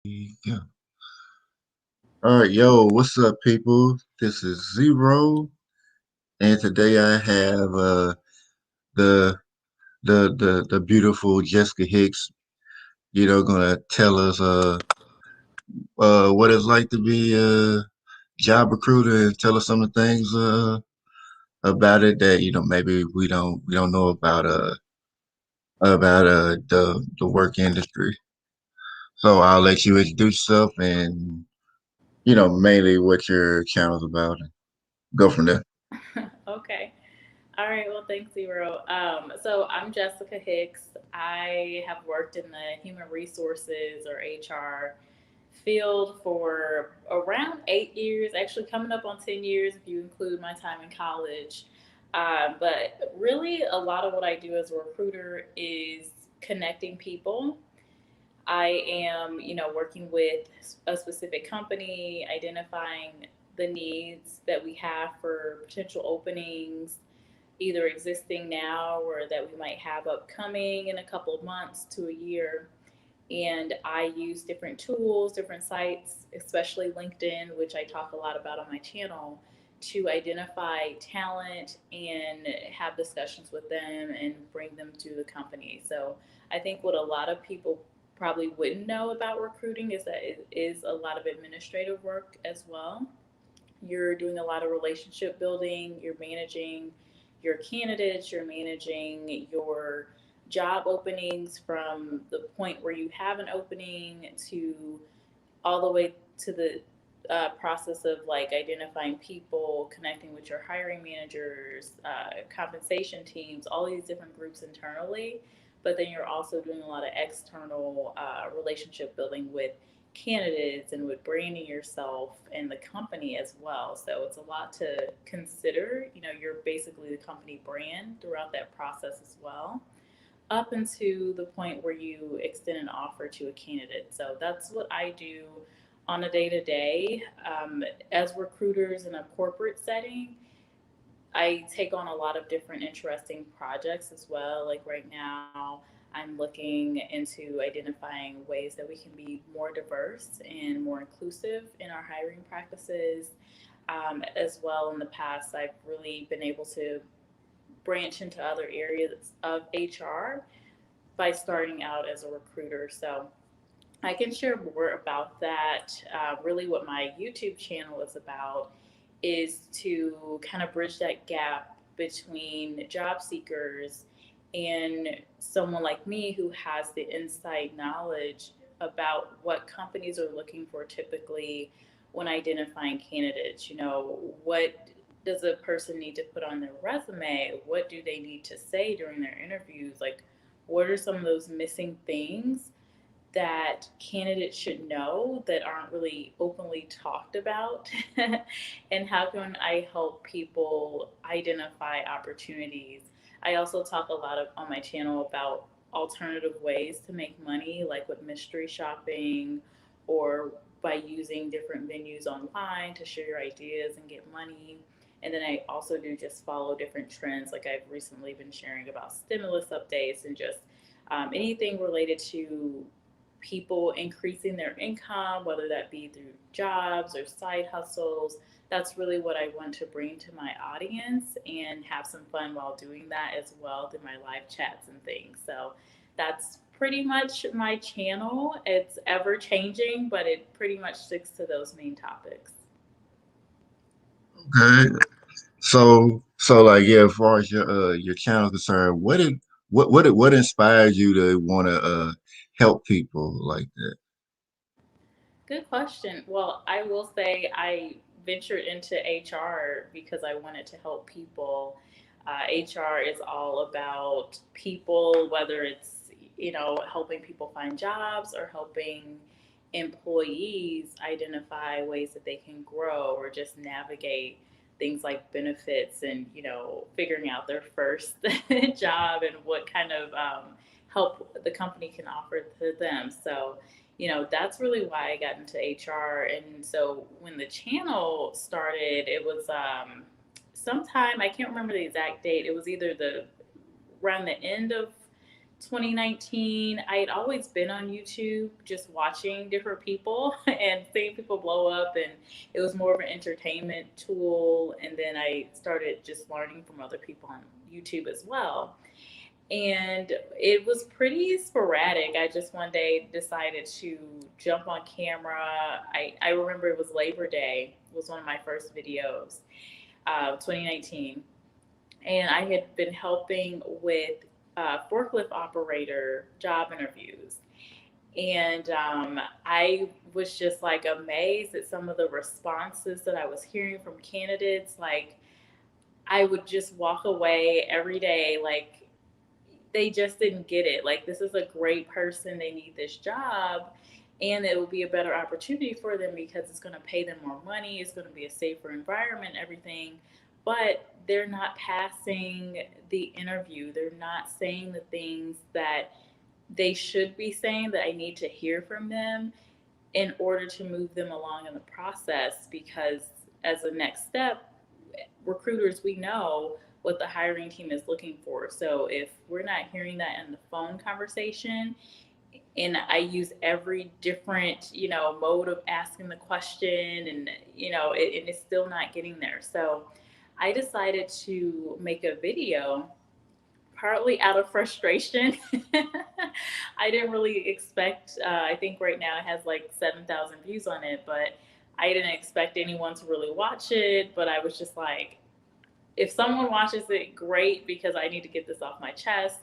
Yeah. All right, yo, what's up, people? This is Zero, and today I have the the beautiful Jessica Hicks. Gonna tell us what it's like to be a job recruiter and tell us some of the things about it that maybe we don't know about the work industry. So I'll let you introduce yourself and mainly what your channel's about and go from there. Okay. All right. Well, thanks, Zero. So I'm Jessica Hicks. I have worked in the human resources or HR field for around 8 years, actually coming up on 10 years if you include my time in college. But really, a lot of what I do as a recruiter is connecting people. I am, working with a specific company, identifying the needs that we have for potential openings, either existing now or that we might have upcoming in a couple of months to a year. And I use different tools, different sites, especially LinkedIn, which I talk a lot about on my channel, to identify talent and have discussions with them and bring them to the company. So I think what a lot of people probably wouldn't know about recruiting is that it is a lot of administrative work as well. You're doing a lot of relationship building, you're managing your candidates, you're managing your job openings from the point where you have an opening to all the way to the process of like identifying people, connecting with your hiring managers, compensation teams, all these different groups internally. But then you're also doing a lot of external relationship building with candidates and with branding yourself and the company as well. So it's a lot to consider. You're basically the company brand throughout that process as well, up into the point where you extend an offer to a candidate. So that's what I do on a day to day. As recruiters in a corporate setting, I take on a lot of different interesting projects as well. Like right now, I'm looking into identifying ways that we can be more diverse and more inclusive in our hiring practices. As well, in the past, I've really been able to branch into other areas of HR by starting out as a recruiter. So I can share more about that. Really, what my YouTube channel is about is to kind of bridge that gap between job seekers and someone like me who has the insight knowledge about what companies are looking for typically when identifying candidates. What does a person need to put on their resume? What do they need to say during their interviews? Like, what are some of those missing things that candidates should know that aren't really openly talked about? And how can I help people identify opportunities? I also talk a lot on my channel about alternative ways to make money, like with mystery shopping or by using different venues online to share your ideas and get money. And then I also do just follow different trends, like I've recently been sharing about stimulus updates and just anything related to people increasing their income, whether that be through jobs or side hustles. That's really what I want to bring to my audience and have some fun while doing that as well through my live chats and things. So that's pretty much my channel. It's ever changing, but it pretty much sticks to those main topics. Okay. So like yeah, as far as your channel is concerned, what inspired you to want to help people like that? Good question. Well, I will say I ventured into HR because I wanted to help people. HR is all about people, whether it's, helping people find jobs or helping employees identify ways that they can grow or just navigate things like benefits and, figuring out their first job and what kind of help the company can offer to them. So, that's really why I got into HR. And so when the channel started, it was sometime, I can't remember the exact date. It was either the around the end of 2019, I had always been on YouTube just watching different people and seeing people blow up, and it was more of an entertainment tool. And then I started just learning from other people on YouTube as well. And it was pretty sporadic. I just one day decided to jump on camera. I remember it was Labor Day, was one of my first videos, 2019, and I had been helping with forklift operator job interviews. And I was just like amazed at some of the responses that I was hearing from candidates. Like, I would just walk away every day, like, they just didn't get it. Like, this is a great person, they need this job, and it will be a better opportunity for them because it's going to pay them more money, it's going to be a safer environment, everything. But they're not passing the interview, they're not saying the things that they should be saying that I need to hear from them in order to move them along in the process. Because as a next step, recruiters, we know what the hiring team is looking for. So if we're not hearing that in the phone conversation, and I use every different, mode of asking the question, and and it's still not getting there. So I decided to make a video, partly out of frustration. I didn't really expect, I think right now it has like 7,000 views on it, but I didn't expect anyone to really watch it. But I was just like, if someone watches it, great, because I need to get this off my chest.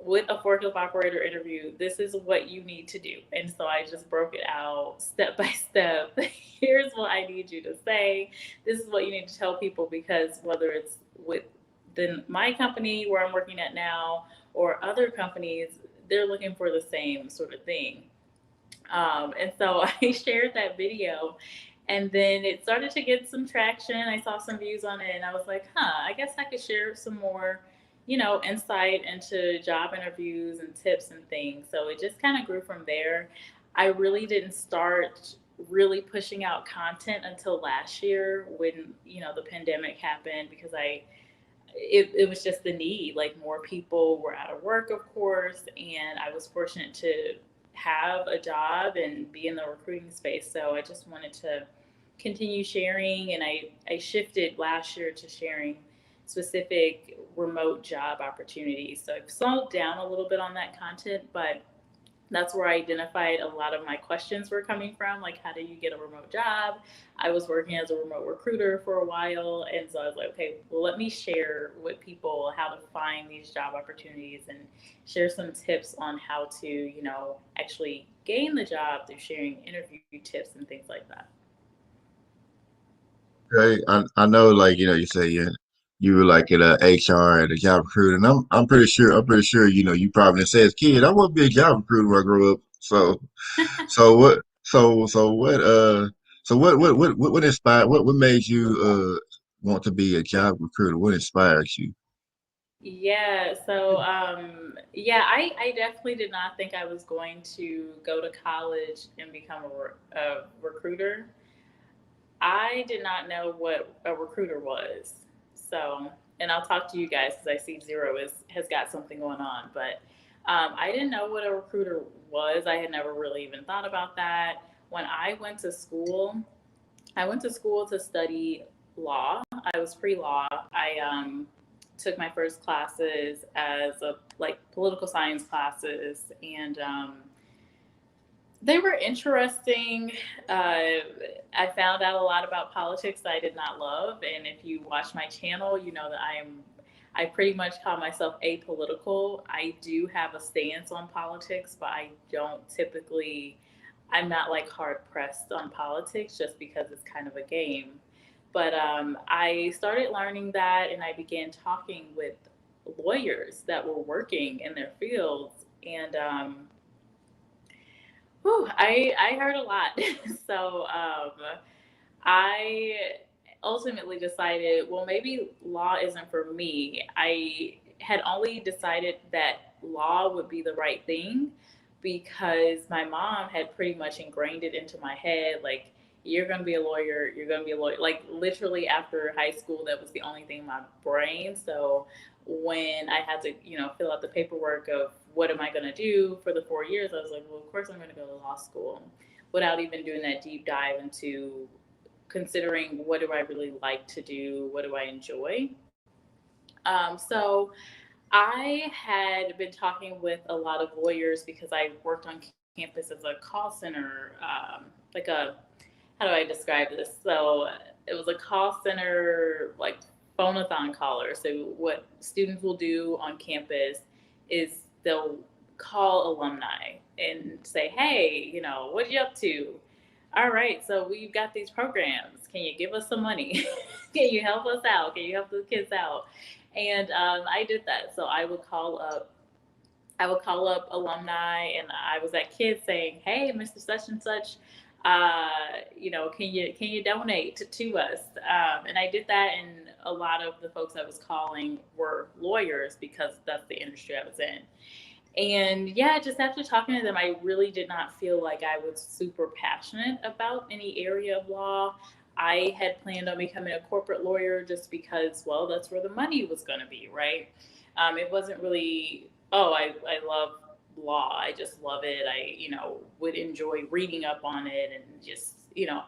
With a forklift operator interview, this is what you need to do. And so I just broke it out step by step. Here's what I need you to say. This is what you need to tell people, because whether it's with my company where I'm working at now or other companies, they're looking for the same sort of thing. And so I shared that video, and then it started to get some traction. I saw some views on it, and I was like, I guess I could share some more, insight into job interviews and tips and things. So it just kind of grew from there. I really didn't start really pushing out content until last year when, the pandemic happened, because it was just the need. Like, more people were out of work, of course, and I was fortunate to have a job and be in the recruiting space. So I just wanted to continue sharing, and I shifted last year to sharing specific remote job opportunities. So I've slowed down a little bit on that content, but that's where I identified a lot of my questions were coming from. Like, how do you get a remote job? I was working as a remote recruiter for a while. And so I was like, okay, well, let me share with people how to find these job opportunities and share some tips on how to, actually gain the job through sharing interview tips and things like that. Okay, I know, like you say you were like at HR at a job recruiter, and I'm pretty sure you probably didn't say as a kid I want to be a job recruiter when I grow up. So what so what what inspired what made you want to be a job recruiter? What inspired you? Yeah, so yeah, I definitely did not think I was going to go to college and become a recruiter. I did not know what a recruiter was. So, and I'll talk to you guys because I see Zero has got something going on. But I didn't know what a recruiter was. I had never really even thought about that. When I went to school to study law. I was pre-law. I took my first classes as a like political science classes, and they were interesting. I found out a lot about politics that I did not love, and if you watch my channel, you know that I pretty much call myself apolitical. I do have a stance on politics, but I don't typically. I'm not like hard pressed on politics just because it's kind of a game. But I started learning that, and I began talking with lawyers that were working in their fields, and whew, I heard a lot. So I ultimately decided, well, maybe law isn't for me. I had only decided that law would be the right thing because my mom had pretty much ingrained it into my head, like, you're going to be a lawyer. You're going to be a lawyer. Like literally after high school, that was the only thing in my brain. So when I had to, fill out the paperwork of what am I going to do for the 4 years, I was like, well, of course I'm going to go to law school without even doing that deep dive into considering what do I really like to do? What do I enjoy? So I had been talking with a lot of lawyers because I worked on campus as a call center, like a how do I describe this? So it was a call center, like phonathon caller. So what students will do on campus is they'll call alumni and say, "Hey, what are you up to? All right, so we've got these programs. Can you give us some money? Can you help us out? Can you help the kids out?" And I did that. So I would call up alumni, and I was that kid saying, "Hey, Mr. Such and Such, can you donate to us?" And I did that, and a lot of the folks I was calling were lawyers because that's the industry I was in. And yeah, just after talking to them, I really did not feel like I was super passionate about any area of law. I had planned on becoming a corporate lawyer just because, well, that's where the money was going to be, right? It wasn't really, oh, I love law. I just love it. I, would enjoy reading up on it and just,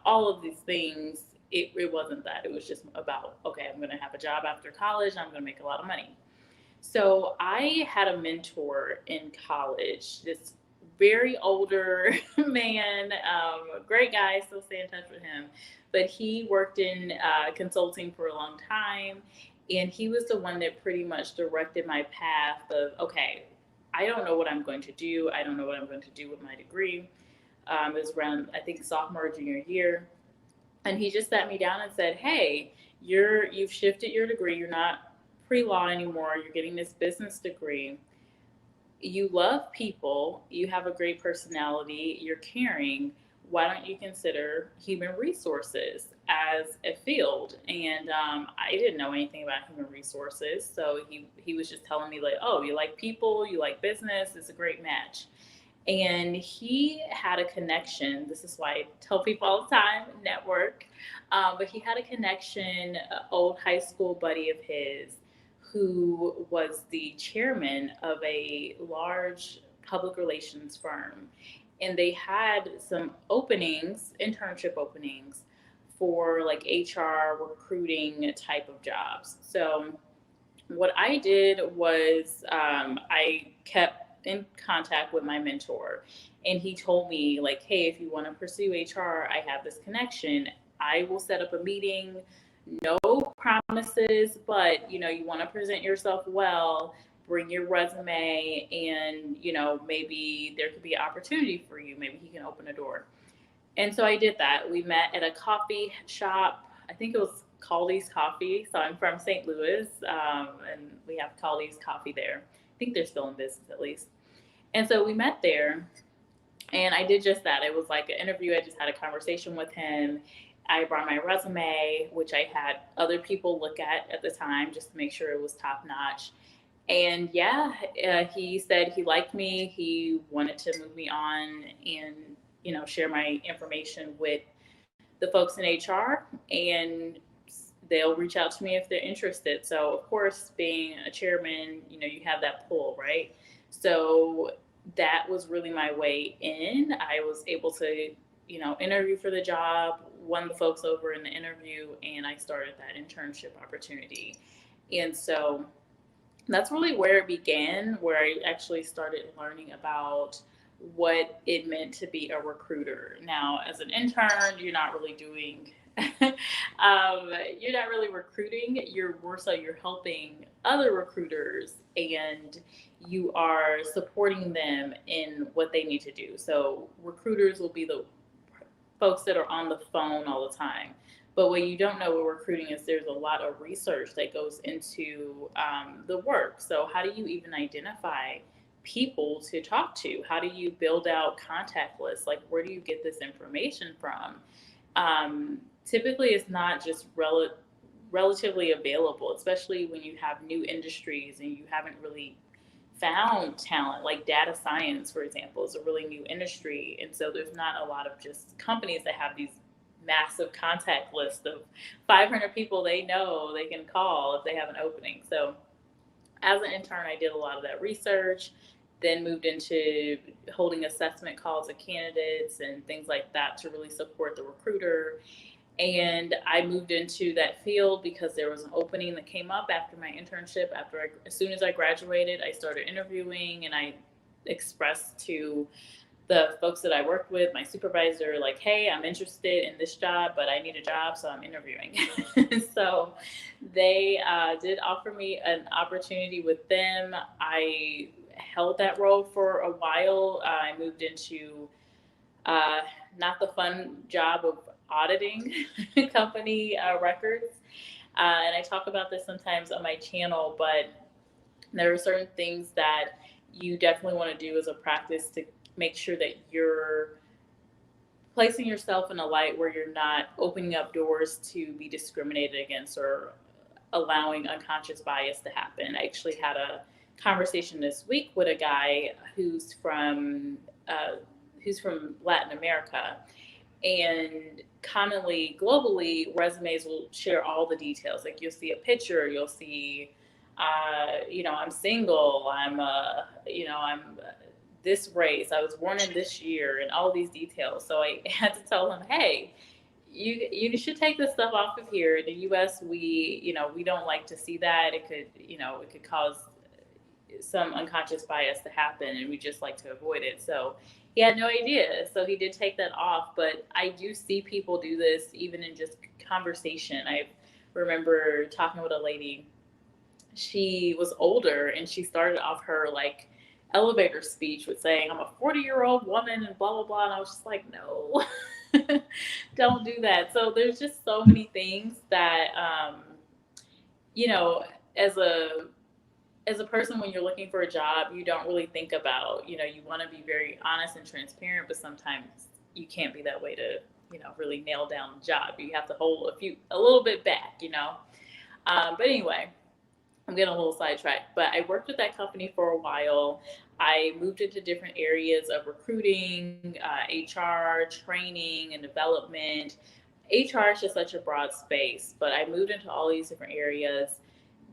all of these things. It wasn't that. It was just about, okay, I'm going to have a job after college. I'm going to make a lot of money. So I had a mentor in college, this very older man, great guy, still stay in touch with him. But he worked in consulting for a long time. And he was the one that pretty much directed my path of, okay, I don't know what I'm going to do. I don't know what I'm going to do with my degree. It was around, I think, sophomore, junior year. And he just sat me down and said, "Hey, you've shifted your degree. You're not pre-law anymore. You're getting this business degree. You love people. You have a great personality. You're caring. Why don't you consider human resources as a field?" And I didn't know anything about human resources, so he was just telling me like, "Oh, you like people. You like business. It's a great match." And he had a connection. This is why I tell people all the time, network. But he had a connection, an old high school buddy of his, who was the chairman of a large public relations firm. And they had some openings, internship openings, for like HR recruiting type of jobs. So what I did was I kept in contact with my mentor, and he told me like, "Hey, if you want to pursue HR, I have this connection. I will set up a meeting. No promises, but you want to present yourself well. Bring your resume, and maybe there could be an opportunity for you. Maybe he can open a door." And so I did that. We met at a coffee shop. I think it was Caldy's Coffee. So I'm from St. Louis, and we have Caldy's Coffee there. I think they're still in business at least. And so we met there, and I did just that. It was like an interview. I just had a conversation with him. I brought my resume, which I had other people look at the time just to make sure it was top notch. And yeah, he said he liked me. He wanted to move me on and share my information with the folks in HR, and they'll reach out to me if they're interested. So of course, being a chairman, you have that pull, right? So that was really my way in. I was able to interview for the job, won the folks over in the interview, and I started that internship opportunity. And so that's really where it began, where I actually started learning about what it meant to be a recruiter. Now, as an intern, you're not really doing, you're not really recruiting. You're more so you're helping other recruiters, and you are supporting them in what they need to do. So recruiters will be the folks that are on the phone all the time. But what you don't know with recruiting is there's a lot of research that goes into the work. So, how do you even identify people to talk to? How do you build out contact lists? Like, where do you get this information from? Typically, it's not just relatively available, especially when you have new industries and you haven't really found talent. Like data science, for example, is a really new industry, and so there's not a lot of just companies that have these massive contact list of 500 people they know they can call if they have an opening. So as an intern, I did a lot of that research, then moved into holding assessment calls of candidates and things like that to really support the recruiter. And I moved into that field because there was an opening that came up after my internship. As soon as I graduated, I started interviewing, and I expressed to the folks that I worked with, my supervisor, like, hey, I'm interested in this job, but I need a job, so I'm interviewing. So they did offer me an opportunity with them. I held that role for a while. I moved into uh, not the fun job of auditing company records. And I talk about this sometimes on my channel, but there are certain things that you definitely want to do as a practice to make sure that you're placing yourself in a light where you're not opening up doors to be discriminated against or allowing unconscious bias to happen. I actually had a conversation this week with a guy uh, who's from Latin America, and commonly globally resumes will share all the details. Like you'll see a picture, you'll see I'm single, I'm this race, I was born in this year, and all these details. So I had to tell him, hey, you should take this stuff off of here. In the US, we don't like to see that. It could cause some unconscious bias to happen, and we just like to avoid it. So he had no idea. So he did take that off. But I do see people do this even in just conversation. I remember talking with a lady. She was older, and she started off her like elevator speech with saying, I'm a 40-year-old woman and blah blah blah. And I was just like, no. Don't do that. So there's just so many things that you know as a person, when you're looking for a job, you don't really think about, you want to be very honest and transparent, but sometimes you can't be that way to, really nail down the job. You have to hold a little bit back. But anyway, I'm getting a little sidetracked, but I worked with that company for a while. I moved into different areas of recruiting, HR, training, and development. HR is just such a broad space, but I moved into all these different areas,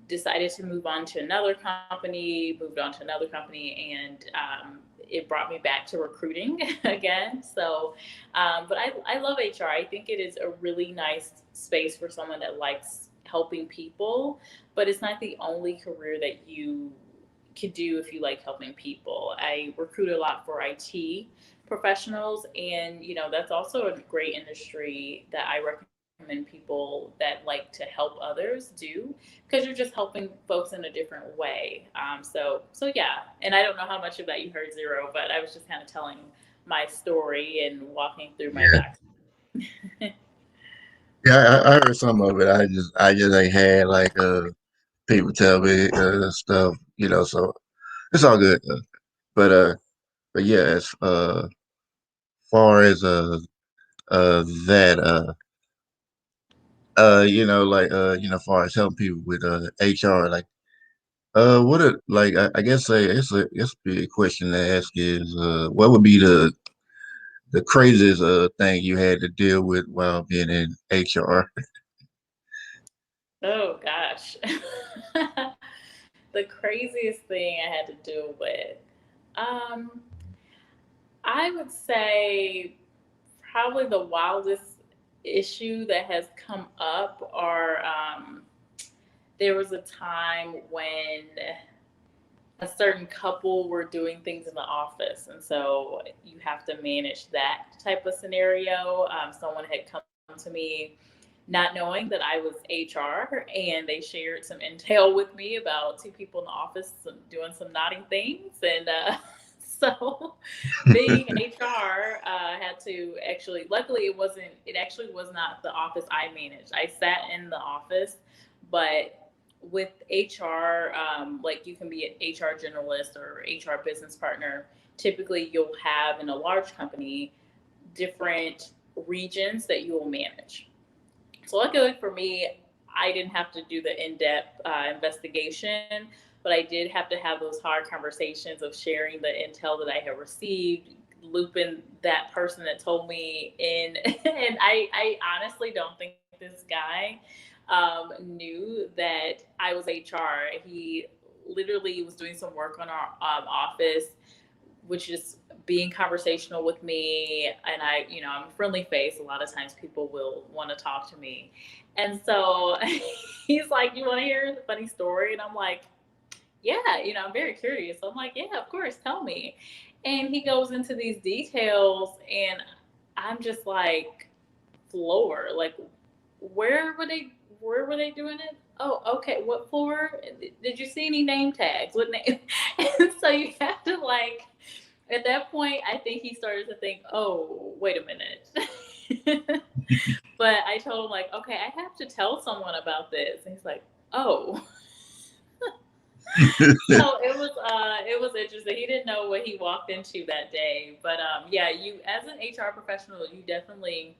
decided to move on to another company, moved on to another company, and it brought me back to recruiting again. So, but I love HR. I think it is a really nice space for someone that likes helping people, but it's not the only career that you could do if you like helping people. I recruit a lot for IT professionals, and that's also a great industry that I recommend people that like to help others do, because you're just helping folks in a different way. So yeah, and I don't know how much of that you heard, Zero, but I was just kind of telling my story and walking through my Yeah, back. yeah. I heard some of it. I just ain't had like people tell me stuff, So it's all good. But uh, but yeah, as far as that like far as helping people with HR, like what it like I guess it's a big question to ask is what would be the craziest thing you had to deal with while being in HR? Oh gosh. The craziest thing I had to deal with. Um, I would say probably the wildest issue that has come up are there was a time when a certain couple were doing things in the office, and so you have to manage that type of scenario. Someone had come to me not knowing that I was HR, and they shared some intel with me about two people in the office doing some naughty things, and so being HR, had to actually. Luckily, it wasn't. It actually was not the office I managed. I sat in the office, but with HR, like you can be an HR generalist or HR business partner. Typically, you'll have in a large company different regions that you will manage. So luckily for me, I didn't have to do the in-depth investigation, but I did have to have those hard conversations of sharing the intel that I had received, looping that person that told me in. And I honestly don't think this guy knew that I was HR. He literally was doing some work on our office, which is being conversational with me. And I'm a friendly face. A lot of times people will want to talk to me. And so he's like, "You want to hear the funny story?" And I'm like, "Yeah, I'm very curious." So I'm like, "Yeah, of course, tell me." And he goes into these details, and I'm just like floor. Like, where were they? Where were they doing it? Oh, okay. What floor? Did you see any name tags? What name? And so you have to like. At that point, I think he started to think, "Oh, wait a minute." But I told him like, "Okay, I have to tell someone about this." And he's like, "Oh." So it was interesting. He didn't know what he walked into that day. But yeah, you as an HR professional, you definitely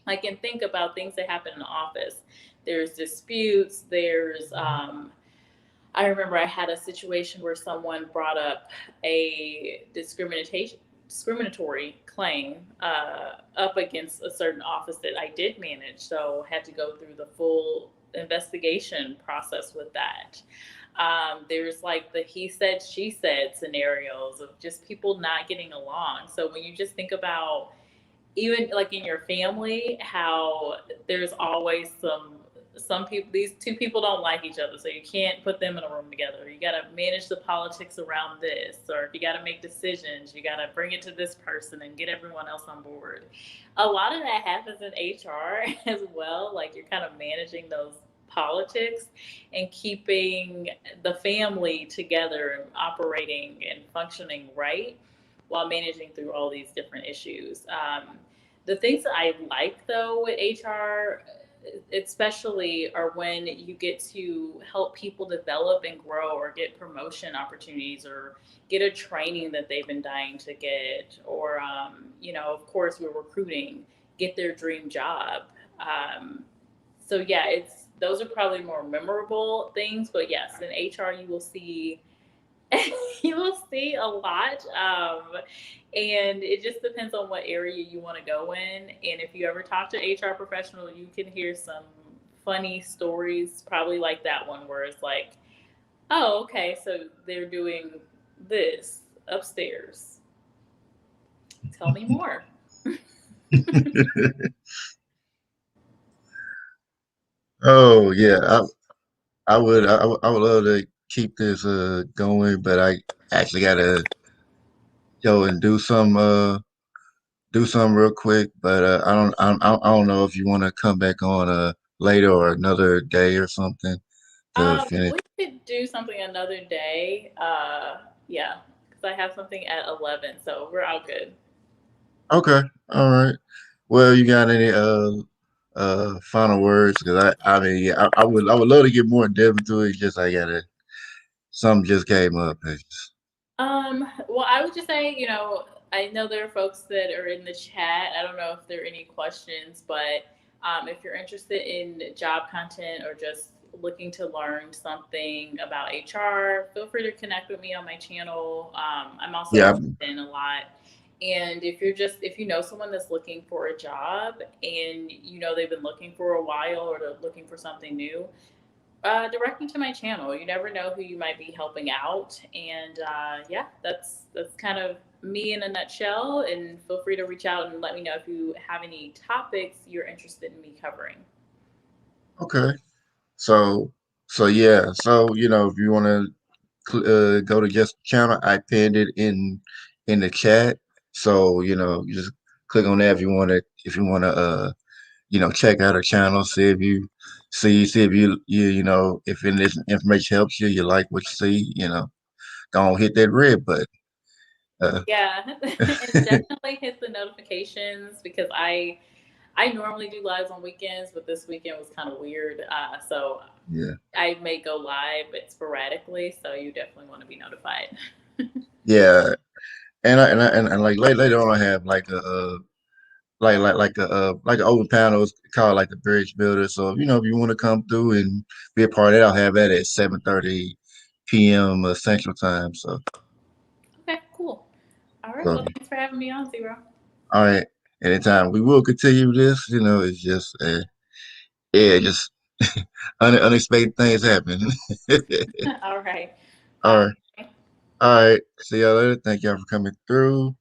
like and think about things that happen in the office. There's disputes. I remember I had a situation where someone brought up a discriminatory claim up against a certain office that I did manage. So had to go through the full investigation process with that. There's like the he said, she said scenarios of just people not getting along. So when you just think about even like in your family, how there's always some people, these two people don't like each other, so you can't put them in a room together. You got to manage the politics around this, or if you got to make decisions, you got to bring it to this person and get everyone else on board. A lot of that happens in HR as well. Like you're kind of managing those politics and keeping the family together and operating and functioning right while managing through all these different issues. The things that I like though with HR, especially, are when you get to help people develop and grow or get promotion opportunities or get a training that they've been dying to get, or, of course, we're recruiting, get their dream job. So, yeah, those are probably more memorable things. But yes, in HR, you will see you will see a lot. And it just depends on what area you want to go in. And if you ever talk to an HR professional, you can hear some funny stories, probably like that one, where it's like, "Oh, okay, so they're doing this upstairs. Tell me more." Oh yeah, I would love to keep this going, but I actually gotta go and do some real quick. But I don't know if you want to come back on later or another day or something to finish. We could do something another day. Yeah, because I have something at 11, so we're all good. Okay, all right. Well, you got any final words? Because I mean yeah, I would love to get more in depth into it. Just I gotta something just came up. Well, I would just say, I know there are folks that are in the chat. I don't know if there are any questions, but if you're interested in job content or just looking to learn something about HR, feel free to connect with me on my channel. I'm also Yeah, on LinkedIn a lot. And if you know someone that's looking for a job and they've been looking for a while or they're looking for something new, direct me to my channel. You never know who you might be helping out, and yeah, that's kind of me in a nutshell. And feel free to reach out and let me know if you have any topics you're interested in me covering. okay. So so yeah, so if you want to go to just channel. I pinned it in the chat. So, you just click on that if you want to check out our channel, see if you see if if any of this information helps you, you like what you see, don't hit that red button. Uh, Yeah, and definitely hit the notifications because I normally do lives on weekends, but this weekend was kind of weird. So yeah. I may go live, but sporadically. So you definitely want to be notified. Yeah. And like later on I have like a like an open panel. It's called like the bridge builder. So if you want to come through and be a part of it, I'll have that at 7:30 p.m. Central Time. So Okay, cool. All right. So, Well, thanks for having me on, Zero. all right, anytime we will continue this. It's just yeah, just unexpected things happen. All right. All Bye. right, all right. See y'all later. Thank y'all for coming through.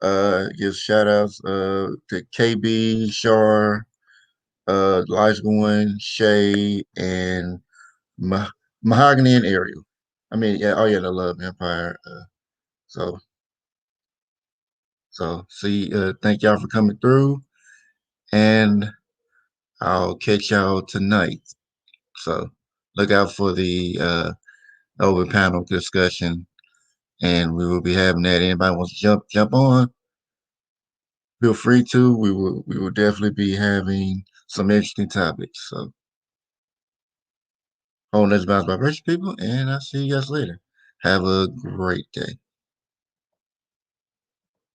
Give shout outs to KB, Shar, Elijah One, Shay, and Ma Mahogany and Ariel. I mean, yeah, oh yeah, the Love Empire. So see, thank y'all for coming through, and I'll catch y'all tonight. So look out for the open panel discussion, and we will be having that. Anybody wants to jump on, feel free to. We will definitely be having some interesting topics. So hold this bounce vibration, people, and I'll see you guys later. Have a great day.